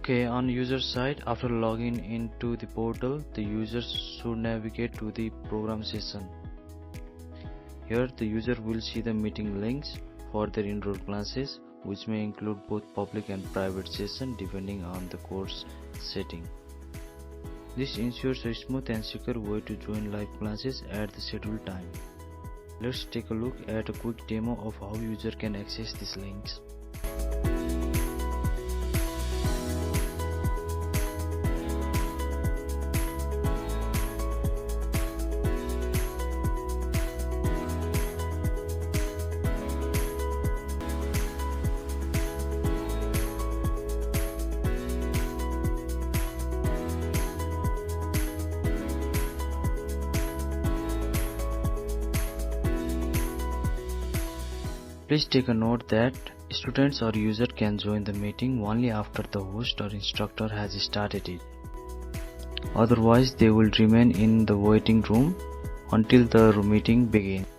Okay, on user side, after logging into the portal, the user should navigate to the program session. Here the user will see the meeting links for their indoor classes, which may include both public and private sessions depending on the course setting. This ensures a smooth and secure way to join live classes at the scheduled time. Let's take a look at a quick demo of how user can access these links. Please take a note that students or user can join the meeting only after the host or instructor has started it. Otherwise, they will remain in the waiting room until the meeting begins.